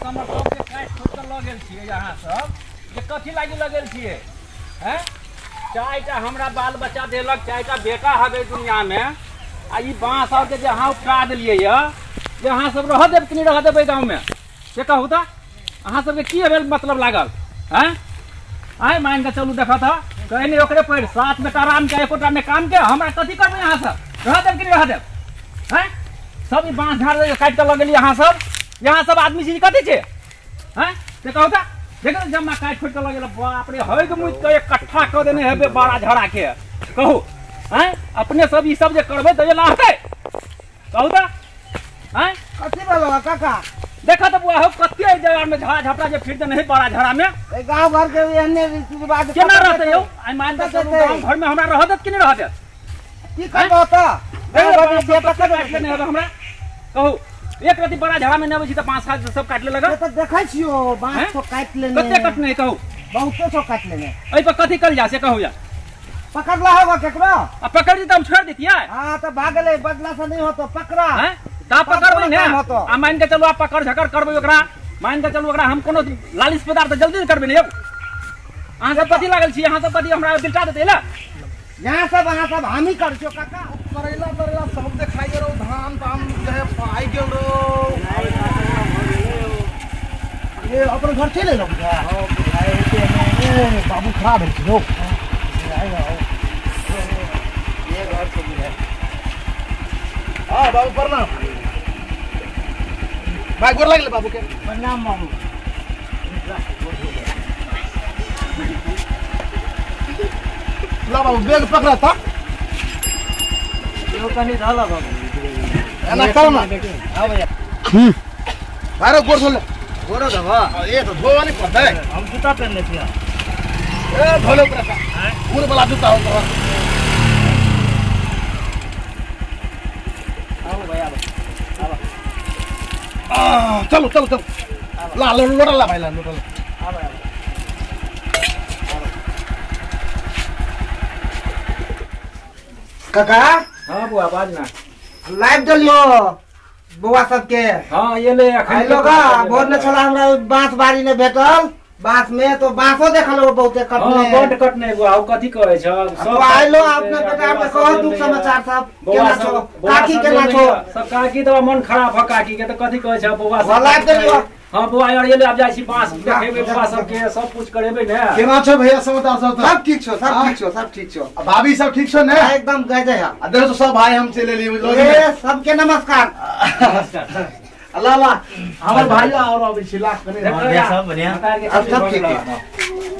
हमर सब के काट खोद के ल गेल छियै यहाँ सब जे कथि लागि ल गेल छियै हैं चारिटा हमरा बाल बच्चा देलक चारिटा बेटा हवे दुनिया में आ ई बांस और के जे अहाँ उपटा देलियै य जे अहाँ सब रह देब कि नहीं रह देबै गाँव में से कहू तऽ अहाँ सबके की भेल मतलब लागल हैं आइ मान के चलू देखा था कहीं नहीं ओकरे पड़ 7 बेटा राम के एकोटा में काम के हमरा कथी करबै अहाँ सब रह देब कि नहीं रह देब हैं सब ई बांस झाड़ काट के लगेली अहाँ सब आदमी चीज कथी छै हैं से कहू तऽ देखो जम्मा काट खोट के लगेला बाप रे होय के मुइत के एक कट्ठा क देने हेबे बड़ा झड़ा के कहू हैं अपने सब ई सब जे करबै त ये लाहते कहू तऽ हैं कथी बोलबा काका देखा तो बुआ हो कत्ते जगह में झड़ा झपड़ा जे फिर नहीं बड़ा झड़ा में ए गांव घर के एहने रीति रिवाज केना रहते यौ आई मान के चलू गांव घर में हमरा रह देत कि नहीं रह देत की करबो त गांव घर में बेटा सब काट लेने हेबे हमरा कहू एक रति बड़ा झड़ा में नेबै छी त 5 खास सब काट ले लगा त देखै छियो बांस तो काट लेने कत्ते कटने कहू बहुते तो काट लेने एहि पर कथी कल जा से कहू या पकड़ला होगा केकरो आ पकड़ दी त हम छोड़ देतियै हां त भागले बदला से नहीं होतो पकड़ा हैं ता पकड़बै ने आ मान के चलू आप पकड़ झकड़ करबै ओकरा मान के चलू ओकरा हम कोनो लालिश पदार्थ जल्दी करबै ने यौ अहाँ सब कथी लागल छी अहाँ सब कथी हमरा बिल्टा देतै ला यहाँ सब हामी कर छो काका करेला सब देखाई दे रहो धान दाम जे पाई गेल रो ये अपन घर चले लो हां भाई के बाबू खराब है रो आएगा ये घर से भी है हां बाबू प्रणाम भाई गोर लागले बाबू के प्रणाम बाबू ला बाबू बैग पकड़ा था यो कनी ढाला बाबू एना करो ना हां भैया बारे गोर धोले गोरो दबा ये तो धोवा नहीं पड़ता है हम जूता पहन लेते हैं ए धोले ऊपर का पूरे वाला जूता हो तो आओ भैया चलो चलो चलो ला लोड़ा ला भाई ला लोड़ा ला आ भैया काका हां बुआ बाज ना लाइव डलियो बुआ सबके हां ये ले आई लोगा बोर ने छला हमरा बांस बारी ने भेटल बांस में तो बांसो देखल हो बहुते कटने हां बड कटने बुआ ओ कथी कहै छ सब आई लो आपने बेटा आपने कहो दुख समाचार सब केना छो काकी केना छो सब काकी तो मन खराब ह काकी के तो कथी कहै छ बुआ सब लाइव डलियो हां बुआ यार ये ले अब जाई छी बांस देखेबे बुआ सब के सब कुछ करेबे ने केना छो भैया समाचार सब सब ठीक छो सब ठीक छो सब ठीक छो भाभी सब ठीक छो ने एकदम गए है देखो तो सब भाई हम चले लिए लोग ए सबके नमस्कार नमस्कार अल्लाह अल्लाह हमारे भाई और अभी छिलाक करे बढ़िया सब बढ़िया अब सब ठीक है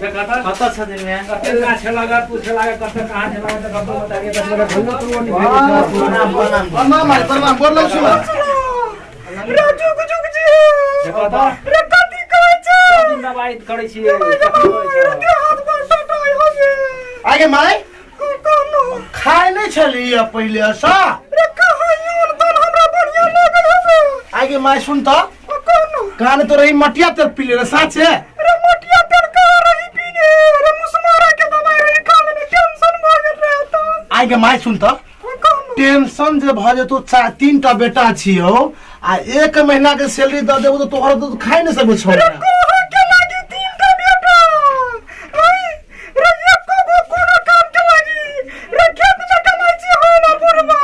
देखा था कत छ दिन में कते का छलागा पूछे लागा कते कहां छलागा त कब बताइए बस मेरा भूल तो नहीं प्रणाम भाई प्रणाम बोल लो सुनो राजू गुजुग जी देखा था रे कथि कहै छ जिंदाबाद करै छी कथी कहै छ हाथ पर टटाई हो गे आगे माई कोनो खाए नहीं छली पहले सा रे कहां तो हमरा बढ़िया लागल है आगे माई सुन तो कोनो कान तो रही मटिया तेल पी ले साथ है रे मोटिया तेल का रही पीने रे मुसमारा के दवाई रही खाने में टेंशन भ गेल रहे तो आगे माई सुन तो कोनो टेंशन जे भ जेतो 3टा बेटा छियो आ 1 महीना के सैलरी द देबो तो तोहर तो खाइ नहीं सकबो छोड़ कोहा के लागी 3टा बेटा आई रे एको गो कोनो काम के लागी रे खेत में कमाई छी हो ना बुढ़वा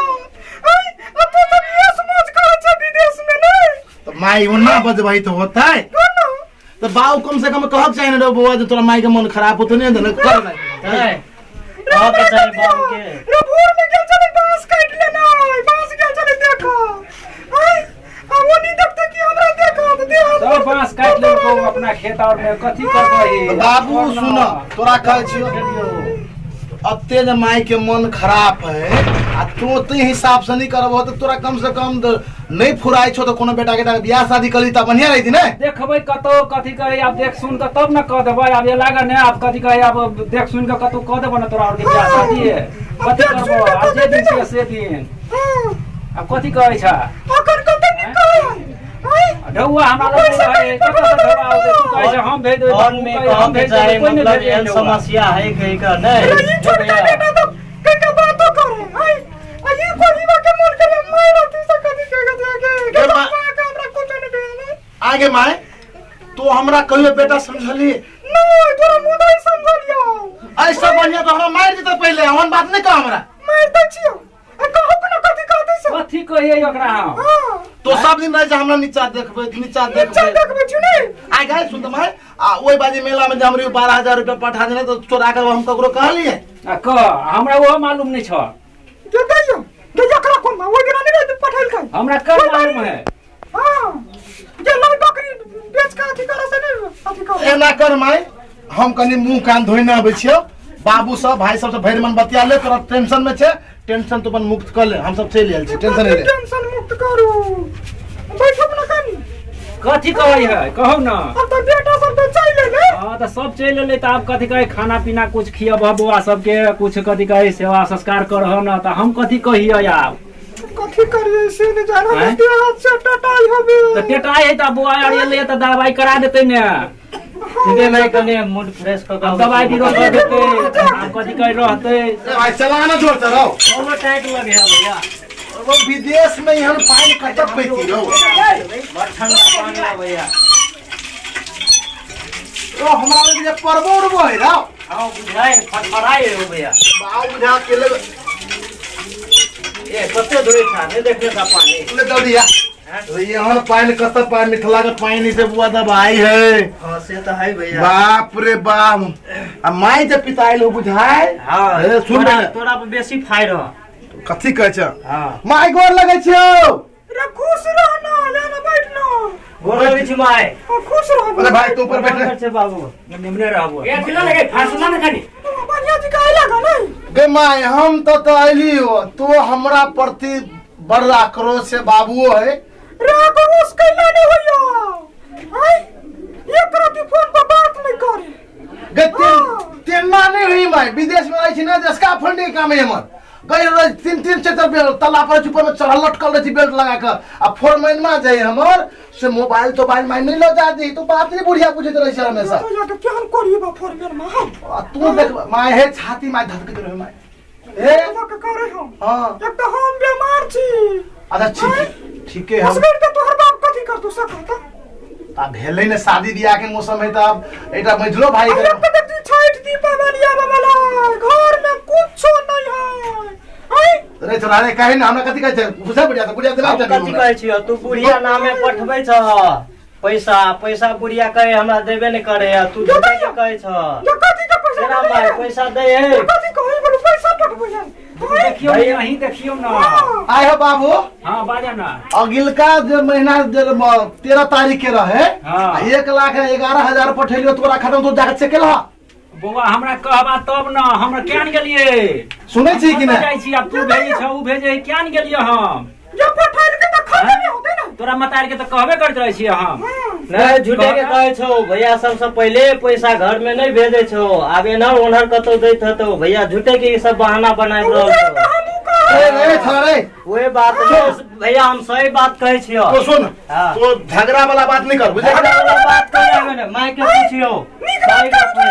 आई अब तो सब ये समझ कर छ विदेश में नहीं तो माई ओना बजबाई तो होता है कोनो तो बाऊ कम से कम कहक चाहिए ना रे बुआ जे तोरा माई के मन खराब होतो नहीं न कर ना कहा के चले बाबू के रे भोर में गेल चले बांस काट लेना बांस गेल चले देखो आई अब वो नहीं देखते कि हमरा देखो तो दे सब बांस काट ले को अपना खेत और में कथी करबै बाबू सुन तोरा कहै छियो अब तेज माई के मन खराब है आ तू ते हिसाब से नहीं करबो तो तोरा कम से कम नहीं फुराई छो तो कोनो बेटा के बियाह शादी करी त बढ़िया रही ने देखबै कतो कथी कहे आप देख सुन के तब न कह देबै अब ये लागा ने आप कथी कहे अब देख सुन के कतो कह देबै न तोरा और के बियाह शादी है कथी करबो आज जे दिन से से दिन अब कथी कहै छ अकर कते नहीं कहे ढौआ हमरा लग है कत से ढौआ आउते तू कहै छ हम भेज देबै फोन में कह के चाहे मतलब एहन समस्या है कहीं का नहीं ये छोटा बेटा तो कई बातों करे आई ये कोरीवा के मन करे मार होती से कथी के हमरा कुछ नहीं कहले आगे माई तो हमरा कहियो बेटा समझली नहीं तोरा मुदा ही समझलियो ऐसा बढ़िया तो हमरा मार देते पहले हमन बात नहीं कह हमरा मार दै छियो कहू कोना कथि कहते से कथी कहिए ओकरा हम हां तो सब दिन रह जा हमरा नीचा देखबे चल देखबे छु नहीं आइ गए सुन त भाई आ ओइ बाजी मेला में जे हमरे 12000 रुपया पठा देना तो चोरा कर हम ककरो कहलिए कह हमरा वो मालूम नहीं छ के दैयो के जकरा कोन ओइ दिन नहीं पठाइल kai हमरा कर मालूम है हां जे लाई बकरी बेच के अथि करे से नहीं अथि कर एना कर माई हम कनी मुंह कान धोइने आबै छियो बाबू सब भाई सब से भरि मन बतिया ले तोरा टेंशन में छे टेंशन तो अपन मुक्त कर ले हम सब चल आयल छी टेंशन नहीं ले टेंशन मुक्त करू बैठो ना कनी कथी कहै है कहू ना अब तो बेटा सब तो चल ले हां तो सब चल ले त आप कथी कहे खाना पीना कुछ खियब बुआ सबके कुछ कथी कहे सेवा संस्कार करह ना त हम कथी कहिए आब कथी करिए से नहीं जाना बेटे हाथ से टटाई होबे त टेटाई है त बुआ अड़िए ले त दवाई करा देते ने ठीक है मैं कने मूड फ्रेश कर अब दवाई भी रोक देते आप कथी कह रहते ए भाई चलाना जोर से रहो ओवर टाइट लगे है भैया वो विदेश में यहाँ पानी कटक पैती रहो ठंडा पानी है भैया ओ हमरा लगे जे परबो उड़बो है रहो हां बुझाए फटफड़ाए हो भैया बाऊ बुझा के ले ए कते दूर था नहीं देखने का पानी ले दो दिया तो यहाँ पानी कत पानी मिथिला के पानी से बुआ दवाई है हां से तो है भैया बाप रे बाप आ माई जे पिताइल हो बुझाए हां ए सुन ले तोरा पे बेसी फायर हो कथी कहै छ हां माई गोर लगै छियो रे खुश रहना लेना बैठना गोर लगे छी माय खुश रहो अरे भाई तू ऊपर बैठ छे बाबू निमने रहबो ए खिला लगे फासला न खानी बढ़िया जी का लगा नहीं गे माई हम तो आइली हो तो हमरा प्रति बड़ा आक्रोश से बाबू है रे आक्रोश कैला नहीं होया आई एक राती फोन पर बात नहीं करे गे तेना नहीं हुई माई विदेश में आई छी ना जसका फंडी काम है हमर गई रोज 3-3 4 बेल तला पर ऊपर में चढ़ल लटकल रही बेल्ट लगा कर आ फोरमैन में जाए हमर से मोबाइल तो मोबाइल में नहीं लो जा दी तू बात नहीं बुढ़िया पूछत रही छ हमेशा तो जाके केहन करिए बा फोरमैन में हम आ तू देख माई है छाती में धधक रहे माई ए जाके करे हम हां एक तो हम बीमार छी अच्छा ठीक है हम हस्बैंड के तोहर बाप कथी कर तू सकता आ भेलै ने शादी बियाह के मौसम है तब एटा मझलो भाई अरे तो देखती छठ दीपावली आवे वाला घर में कुछ नहीं है आई रे चला रे कहे ना हमरा कथी कहै छै बुझा बुझा दिला कथी कहै छियो तू बुढ़िया नामे पठबै छ पैसा बुढ़िया कहे हमरा देबे नहीं करे तू झूठे के कहै छ ये कथी का पैसा तेरा माय पैसा दे है कथी कहै बोलो पैसा पठबै है देखियो यहीं देखियो ना आय हो बाबू हां बाजा ना अगिलका जे महीना जे 13 तारीख के रहे हाँ। 1,11,000 पठेलियो तोरा खत्म तो जाके चेक केला बौआ हमरा कहबा तब ना हमरा केन गेलिए सुनै छी कि जाई नहीं छी अब तू भेजे छ उ भेजे केन गेलिए हम ये पठाइल के तो खाने नहीं होते ना तोरा मतार के तो कहबे करत रही छी हम नहीं झूठे के कहै छौ भैया सबसे पहले पैसा घर में नहीं भेजे छौ आब एनर ओनर कतो दैत हतो भैया झूठे के सब बहाना बनाइ रहल छौ ए छोरा रे ओए बात नहीं भैया हम सही बात कहै छियो तो सुन हाँ। तो झगड़ा वाला बात नहीं कर बुझे झगड़ा वाला बात करे ना माय के पूछियो सही बात है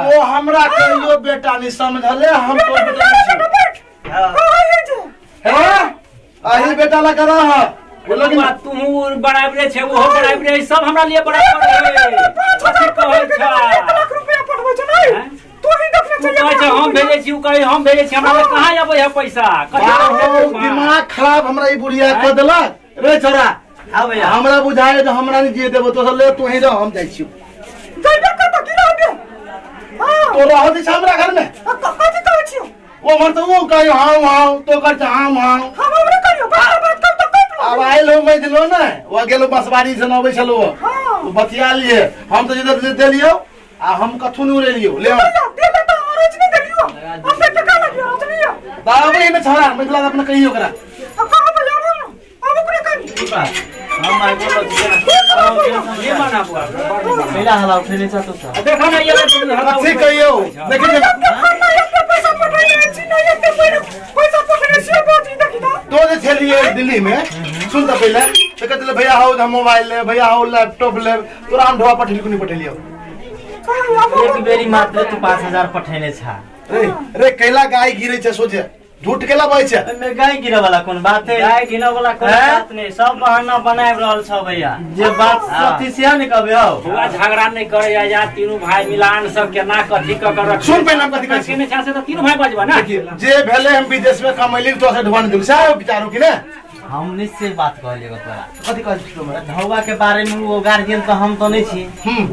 तो हमरा कहियो बेटा नहीं समझले हम तो बेटा नहीं छी हां आही बेटा ला कर रहा बोलो कि तू बराबरे छे वो बराबरे सब हमरा लिए बराबर है कथी कहै छ लाख रुपया पठबै छ नहीं तू ही देखले तू कहै छ हम भेजे छी उ कहै हम भेजे छी हमरा कहां आबै है पैसा बाबू दिमाग खराब हमरा ई बुढ़िया कर देलक रे छोरा हां भैया हमरा बुझाए जो हमरा नहीं जिए देबो तो ले तू ही रह हम जाई छी जाइबे कत की रहबे हां तो रह दे हमरा घर में कथी कहै छियो वो मर तो वो कहियो हां तो कर हां हम हमरे करियो बात कर तो अब आइल हो मैं दिलो ना वो गेलो बसवाड़ी से नबै छलो हां तो बतिया लिए हम तो जिधर दे लियो आ हम कथु नहीं उड़े लियो ले दे दे तो ऑरेंज नहीं देलियो हम पे टका लगियो रजनिया बाबू ने छोरा मतलब अपना कहियो करा कहां पे जाबो अब ओकरे करी हम माय बोलो ये माना बुआ पहला हला उठले छ तो देखा ना ये हला ठीक कहियो देखिए पैसा पठाइले छी नहीं एते पैसा पठाइले से बात देखि दा तो जे छलिए दिल्ली में सुन त पहले तो कहते भैया हो हम मोबाइल ले भैया हो लैपटॉप ले तोरा हम ढोआ पठेली को नहीं पठेलियो एक बेरी मात्र तू 5000 पठेने छ रे कैला गाय गिरे छे सोचे झूठ के लबे छै में गाय गिरे वाला कोन बात है? गाय गिरे वाला कोन बात नहीं, सब बहाना बनाए रहल छ भैया। जे बात सती से नहीं कहबे हो। हुआ झगड़ा नहीं करे या तीनों भाई मिलान सब केना कथी क कर रख। सुन पहले हम कथी कहै छी केने छै से त तीनों भाई बजबा ना। जे भेले हम विदेश में कमैली तो से ढवान देब साहब विचारो कि ने। हम निश्चय बात कहलिए तोरा। कथी कहै छी तुम? ढौवा के बारे में वो गार्जियन तो हम तो नहीं छी।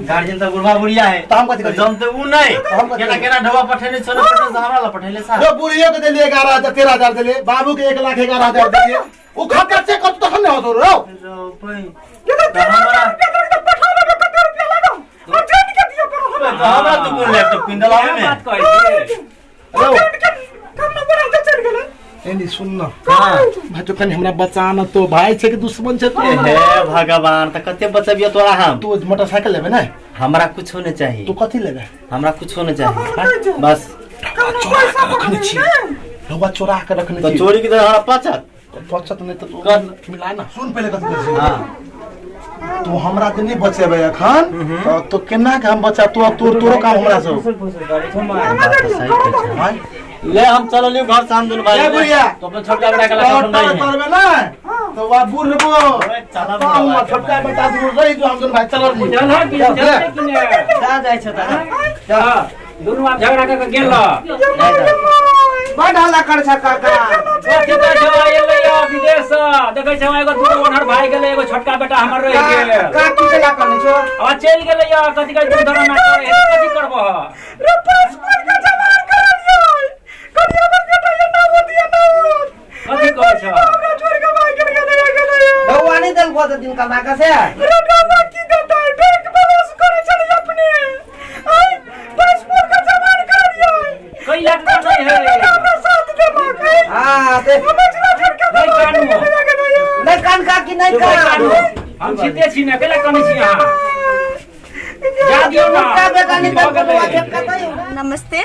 गार्जियन तो बुढ़वा बुढ़िया है। तो हम कथी कहै छी? जानते उ नहीं। केना केना ढौवा पठेने छ पठे हमरा ला पठेले सा। जो बुढ़ियो के देलिए 11,000 13,000 देलिए, बाबू के 1,11,000 देलिए। उ खाता चेक कर तो हम नहीं होतो रो। हमरा तो कोन लैपटॉप किन दलावे में बात कहै छी। एनी सुन न। हां भाई तो कनी हमरा बचाना तो भाई छै कि दुश्मन छै तो? हे भगवान त कते बचबियो तोरा हम। तू मोटरसाइकिल लेबे ना? हमरा कुछ होने चाहिए। तू कथी लेबे? हमरा कुछ होने चाहिए बस। रखने छी रवा चोरा के रखने तो छी। चोरी की तरह पचत नहीं तो कर मिला ना। सुन पहले कथी कर छी। हां तू हमरा के नहीं बचेबे अखन तो केना के हम बचा तू तोरो काम हमरा से भाई ले हम चललियो घर से हम दुनु भाई। ए बुढ़िया तो अपन छोटका बेटा के लगा नहीं है। करबे ना तो वा बुढ़बो चला हम छोटका बेटा दूर रही जो हम दुनु भाई चल रही चल ह कि चलते कि ने। जा जाय छ त हां दुनु आप झगड़ा के गेल बड़ हल्ला कर छ काका। कथी कहै छ एलै या विदेश देखै छ एगो दूगो ओनहर भाई गेलै, एगो छोटका बेटा हमर रह गेल। का की केला करने छो? आ चल गेलै या कथी कहै दूध धरना करे कथी करबो? रे पासपोर्ट का जमा करलियो। कनिया पर बेटा ये ना दिया ना। कथी कहै छ? हमरा छोड़ के भाग गेलै। भगवान दल को तो दिन कमा का से। रे बाबा की देता है बैंक बैलेंस करे चली अपने। आई पासपोर्ट का जमा करलियो। कई लाख का नहीं है। हमरा साथ दे मां। हां ते समझना छोड़ के नहीं कानू नहीं कान का की नहीं कान। हम सीधे छी ने केला कनै छी यहां जा दियो ना। नमस्ते,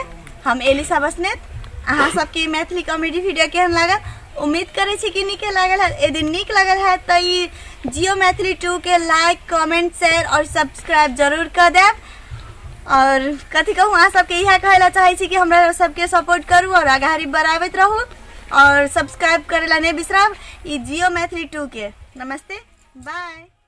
हम एलिसा बसनेत। अहाँ सबके मैथिली कॉमेडी वीडियो केहन लागल? उम्मीद करे छी कि नीक लागल है। यदि नीक लागल है तो ये जियो मैथिली 2 के लाइक कमेंट शेयर और सब्सक्राइब जरूर कर देव। और कथी कहूँ अहाँ सबके इएह कहला चाहे छी कि हमरा सबके सपोर्ट करू और आगाड़ी बढ़ाबैत रहू और सब्सक्राइब करेला नहीं बिसरब। ई जियो मैथिली 2 के। नमस्ते, बाय।